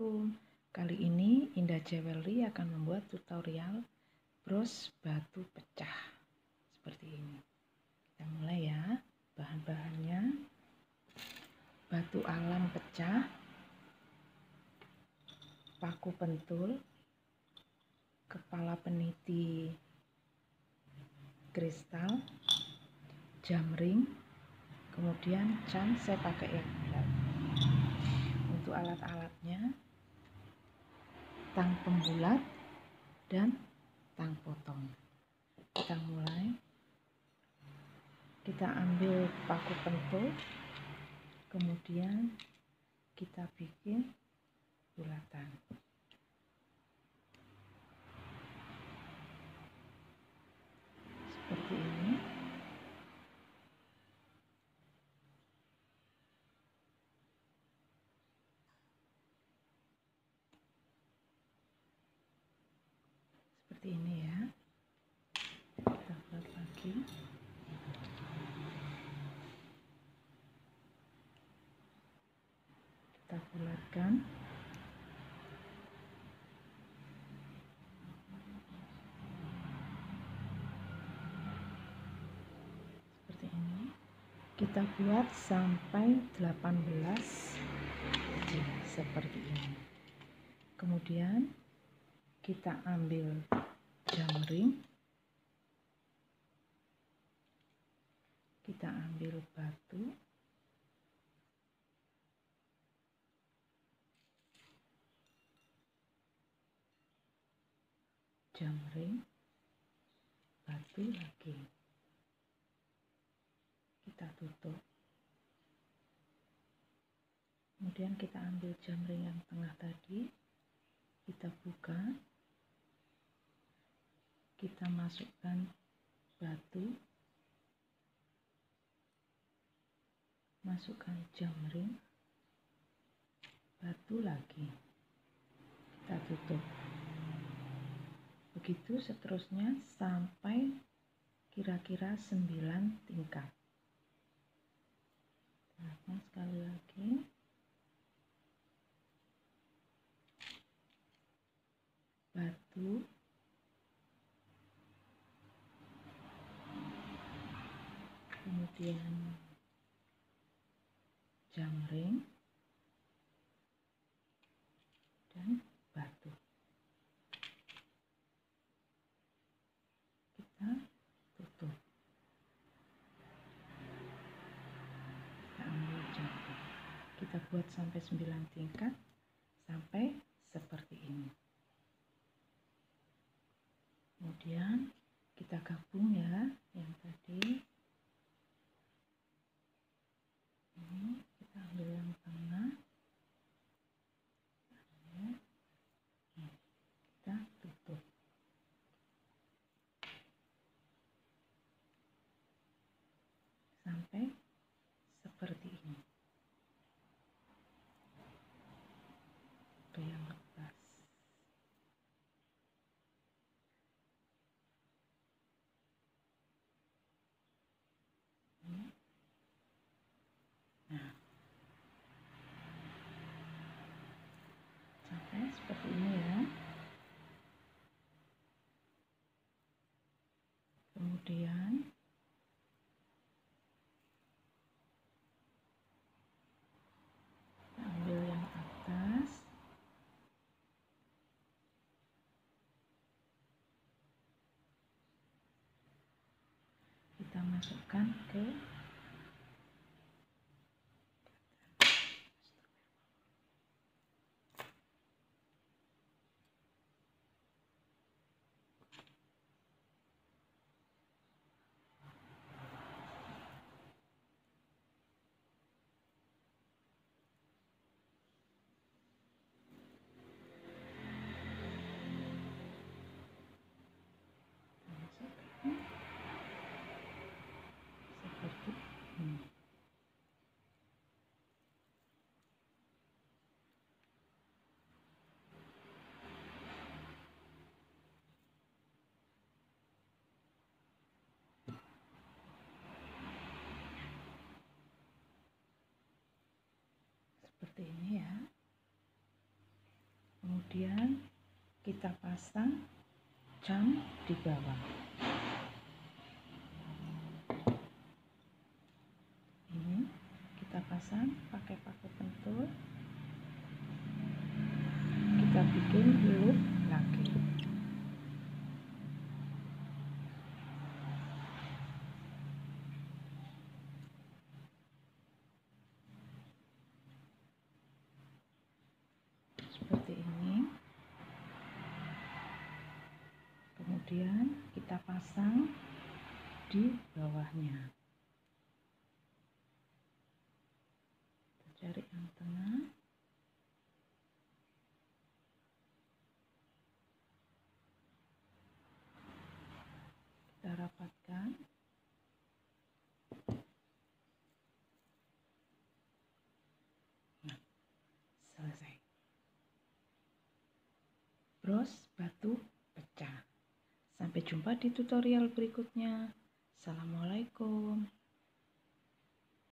Assalamualaikum. Kali ini Indah Jewelry akan membuat tutorial bros batu pecah seperti ini. Kita mulai ya. Bahan-bahannya: batu alam pecah, paku pentul, kepala peniti kristal, jam ring, kemudian cam saya pakai yang bulat. Untuk alat-alatnya: tang pembulat dan tang potong. Kita mulai. Kita ambil paku pentul, kemudian kita bikin bulatan. Seperti ini. Seperti ini ya. Kita buat lagi. Kita bulatkan. Seperti ini. Kita buat sampai 18 biji seperti ini. Kemudian kita ambil jam ring, kita ambil batu, jam ring, batu lagi. Kita tutup. Kemudian kita ambil jam ring yang tengah tadi, kita buka, kita masukkan batu, masukkan jam ring, batu lagi, kita tutup. Begitu seterusnya sampai kira-kira 9 tingkat. Nah, sekali lagi. Batu, kemudian jam ring, dan batu. Kita tutup. Kita ambil jam ring. Kita buat sampai 9 tingkat, sampai seperti ini. Kemudian kita gabung ya, yang tadi. Ini kita ambil yang tengah. Kita tutup. Sampai seperti ini. Ada yang lepas. Nah, sampai seperti ini ya. Kemudian kita ambil yang atas, kita masukkan ke seperti ini. Seperti ini ya. Kemudian kita pasang jam di bawah. Ini kita pasang pakai paku pentul. Kita bikin loop lagi. Seperti ini. Kemudian kita pasang di bawahnya. Kita cari yang tengah. Kita rapatkan. Nah, selesai. Bros batu pecah. Sampai jumpa di tutorial berikutnya. Assalamualaikum.